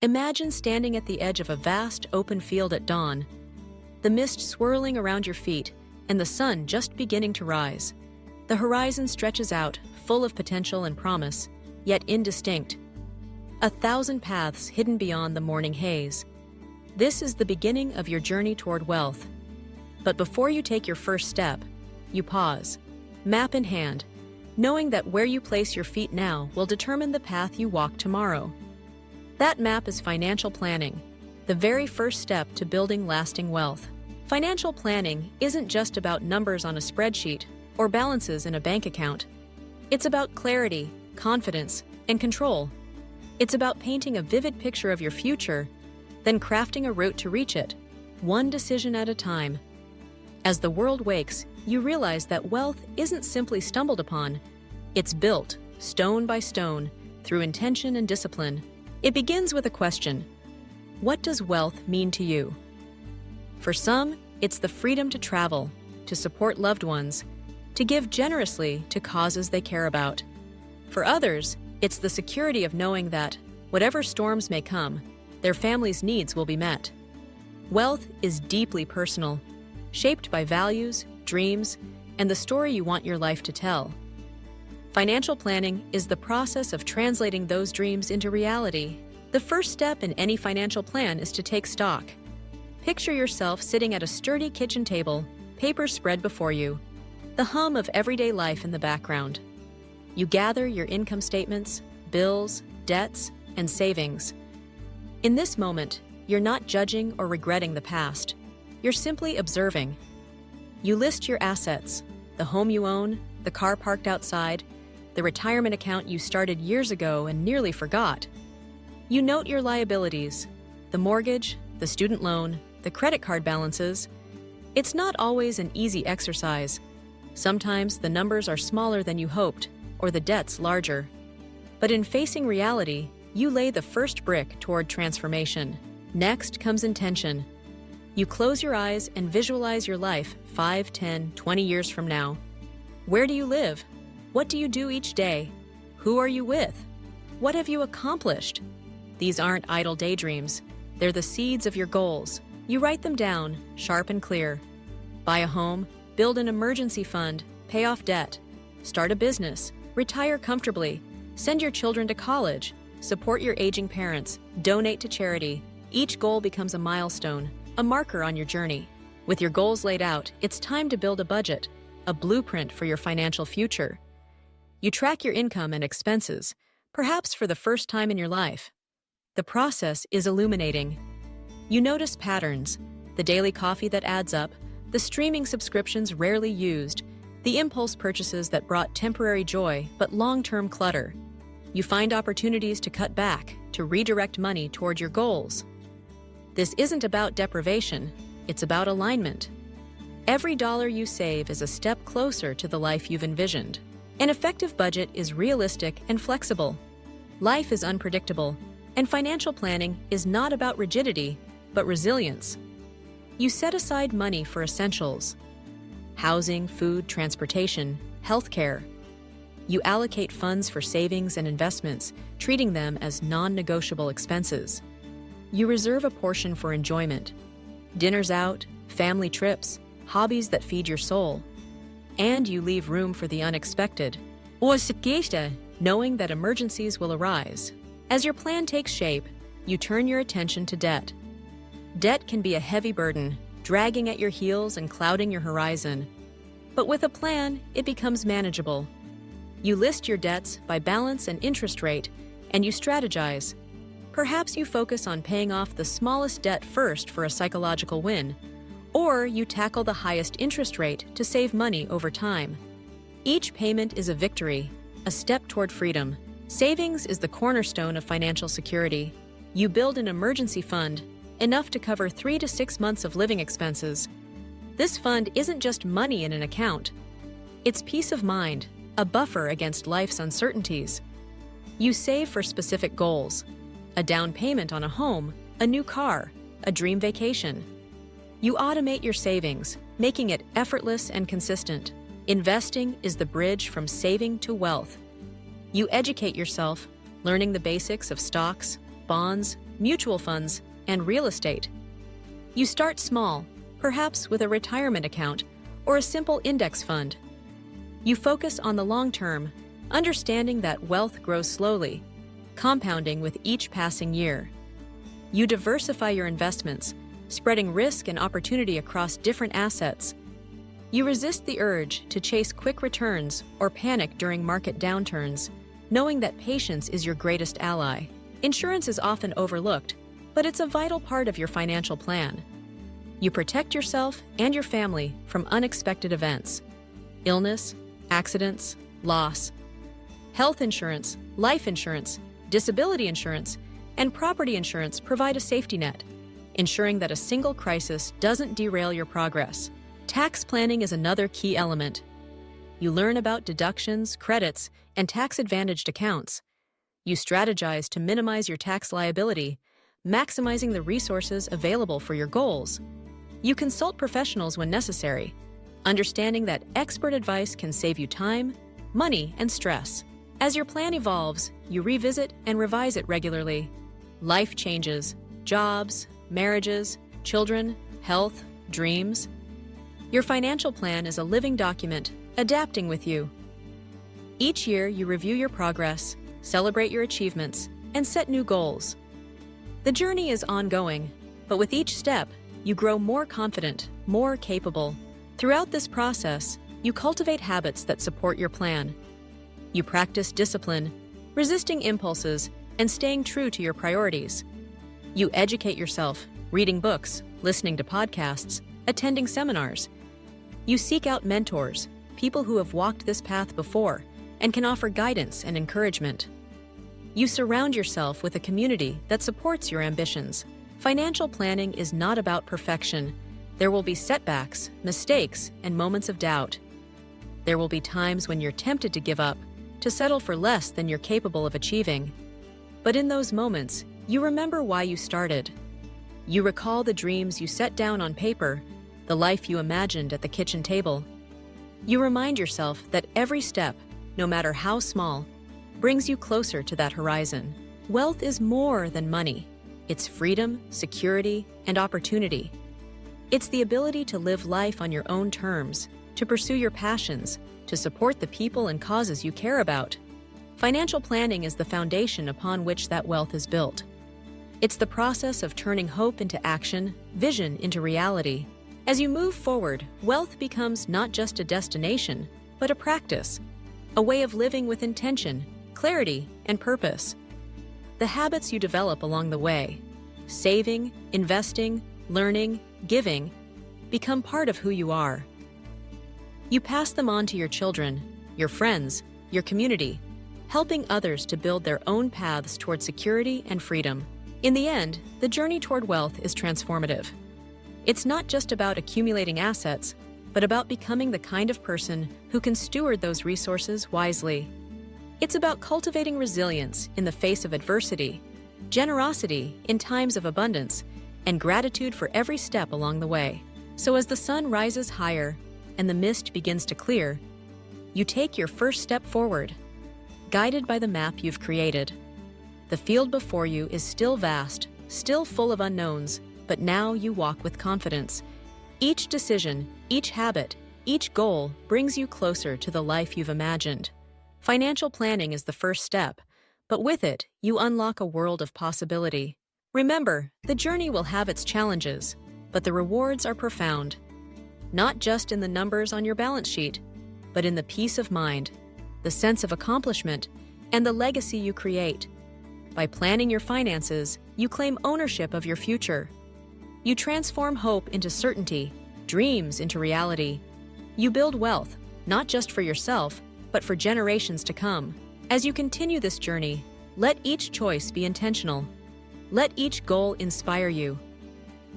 Imagine standing at the edge of a vast open field at dawn, the mist swirling around your feet and the sun just beginning to rise. The horizon stretches out, full of potential and promise, yet indistinct. 1,000 paths hidden beyond the morning haze. This is the beginning of your journey toward wealth. But before you take your first step, you pause, map in hand, knowing that where you place your feet now will determine the path you walk tomorrow. That map is financial planning, the very first step to building lasting wealth. Financial planning isn't just about numbers on a spreadsheet or balances in a bank account. It's about clarity, confidence, and control. It's about painting a vivid picture of your future, then crafting a route to reach it, one decision at a time. As the world wakes, you realize that wealth isn't simply stumbled upon. It's built, stone by stone, through intention and discipline. It begins with a question: what does wealth mean to you? For some, it's the freedom to travel, to support loved ones, to give generously to causes they care about. For others, it's the security of knowing that, whatever storms may come, their family's needs will be met. Wealth is deeply personal, shaped by values, dreams, and the story you want your life to tell. Financial planning is the process of translating those dreams into reality. The first step in any financial plan is to take stock. Picture yourself sitting at a sturdy kitchen table, papers spread before you, the hum of everyday life in the background. You gather your income statements, bills, debts, and savings. In this moment, you're not judging or regretting the past. You're simply observing. You list your assets, the home you own, the car parked outside, the retirement account you started years ago and nearly forgot. You note your liabilities, the mortgage, the student loan, the credit card balances. It's not always an easy exercise. Sometimes the numbers are smaller than you hoped, or the debts larger. But in facing reality, you lay the first brick toward transformation. Next comes intention. You close your eyes and visualize your life 5, 10, 20 years from now. Where do you live? What do you do each day? Who are you with? What have you accomplished? These aren't idle daydreams. They're the seeds of your goals. You write them down, sharp and clear. Buy a home, build an emergency fund, pay off debt, start a business, retire comfortably, send your children to college, support your aging parents, donate to charity. Each goal becomes a milestone, a marker on your journey. With your goals laid out, it's time to build a budget, a blueprint for your financial future. You track your income and expenses, perhaps for the first time in your life. The process is illuminating. You notice patterns, the daily coffee that adds up, the streaming subscriptions rarely used, the impulse purchases that brought temporary joy but long-term clutter. You find opportunities to cut back, to redirect money toward your goals. This isn't about deprivation, it's about alignment. Every dollar you save is a step closer to the life you've envisioned. An effective budget is realistic and flexible. Life is unpredictable, and financial planning is not about rigidity, but resilience. You set aside money for essentials: housing, food, transportation, healthcare. You allocate funds for savings and investments, treating them as non-negotiable expenses. You reserve a portion for enjoyment: dinners out, family trips, hobbies that feed your soul. And you leave room for the unexpected, knowing that emergencies will arise. As your plan takes shape, you turn your attention to debt. Debt can be a heavy burden, dragging at your heels and clouding your horizon. But with a plan, it becomes manageable. You list your debts by balance and interest rate, and you strategize. Perhaps you focus on paying off the smallest debt first for a psychological win, or you tackle the highest interest rate to save money over time. Each payment is a victory, a step toward freedom. Savings is the cornerstone of financial security. You build an emergency fund, enough to cover 3 to 6 months of living expenses. This fund isn't just money in an account. It's peace of mind, a buffer against life's uncertainties. You save for specific goals: a down payment on a home, a new car, a dream vacation. You automate your savings, making it effortless and consistent. Investing is the bridge from saving to wealth. You educate yourself, learning the basics of stocks, bonds, mutual funds, and real estate. You start small, perhaps with a retirement account or a simple index fund. You focus on the long term, understanding that wealth grows slowly, compounding with each passing year. You diversify your investments, spreading risk and opportunity across different assets. You resist the urge to chase quick returns or panic during market downturns, knowing that patience is your greatest ally. Insurance is often overlooked, but it's a vital part of your financial plan. You protect yourself and your family from unexpected events: illness, accidents, loss. Health insurance, life insurance, disability insurance, and property insurance provide a safety net, ensuring that a single crisis doesn't derail your progress. Tax planning is another key element. You learn about deductions, credits, and tax-advantaged accounts. You strategize to minimize your tax liability, maximizing the resources available for your goals. You consult professionals when necessary, understanding that expert advice can save you time, money, and stress. As your plan evolves, you revisit and revise it regularly. Life changes: jobs, marriages, children, health, dreams. Your financial plan is a living document, adapting with you. Each year, you review your progress, celebrate your achievements, and set new goals. The journey is ongoing, but with each step, you grow more confident, more capable. Throughout this process, you cultivate habits that support your plan. You practice discipline, resisting impulses, and staying true to your priorities. You educate yourself, reading books, listening to podcasts, attending seminars. You seek out mentors, people who have walked this path before and can offer guidance and encouragement. You surround yourself with a community that supports your ambitions. Financial planning is not about perfection. There will be setbacks, mistakes, and moments of doubt. There will be times when you're tempted to give up, to settle for less than you're capable of achieving. But in those moments, you remember why you started. You recall the dreams you set down on paper, the life you imagined at the kitchen table. You remind yourself that every step, no matter how small, brings you closer to that horizon. Wealth is more than money. It's freedom, security, and opportunity. It's the ability to live life on your own terms, to pursue your passions, to support the people and causes you care about. Financial planning is the foundation upon which that wealth is built. It's the process of turning hope into action, vision into reality. As you move forward, wealth becomes not just a destination, but a practice, a way of living with intention, clarity, and purpose. The habits you develop along the way, saving, investing, learning, giving, become part of who you are. You pass them on to your children, your friends, your community, helping others to build their own paths toward security and freedom. In the end, the journey toward wealth is transformative. It's not just about accumulating assets, but about becoming the kind of person who can steward those resources wisely. It's about cultivating resilience in the face of adversity, generosity in times of abundance, and gratitude for every step along the way. So as the sun rises higher and the mist begins to clear, you take your first step forward, guided by the map you've created. The field before you is still vast, still full of unknowns, but now you walk with confidence. Each decision, each habit, each goal brings you closer to the life you've imagined. Financial planning is the first step, but with it, you unlock a world of possibility. Remember, the journey will have its challenges, but the rewards are profound. Not just in the numbers on your balance sheet, but in the peace of mind, the sense of accomplishment, and the legacy you create. By planning your finances, you claim ownership of your future. You transform hope into certainty, dreams into reality. You build wealth, not just for yourself, but for generations to come. As you continue this journey, let each choice be intentional. Let each goal inspire you.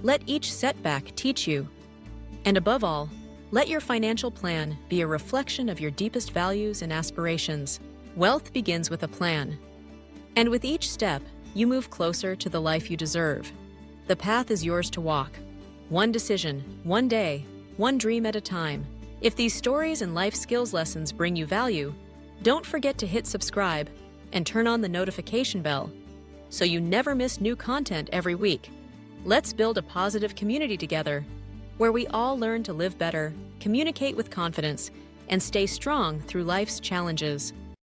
Let each setback teach you. And above all, let your financial plan be a reflection of your deepest values and aspirations. Wealth begins with a plan. And with each step, you move closer to the life you deserve. The path is yours to walk. One decision, one day, one dream at a time. If these stories and life skills lessons bring you value, don't forget to hit subscribe and turn on the notification bell. so you never miss new content every week. Let's build a positive community together, where we all learn to live better, communicate with confidence, and stay strong through life's challenges.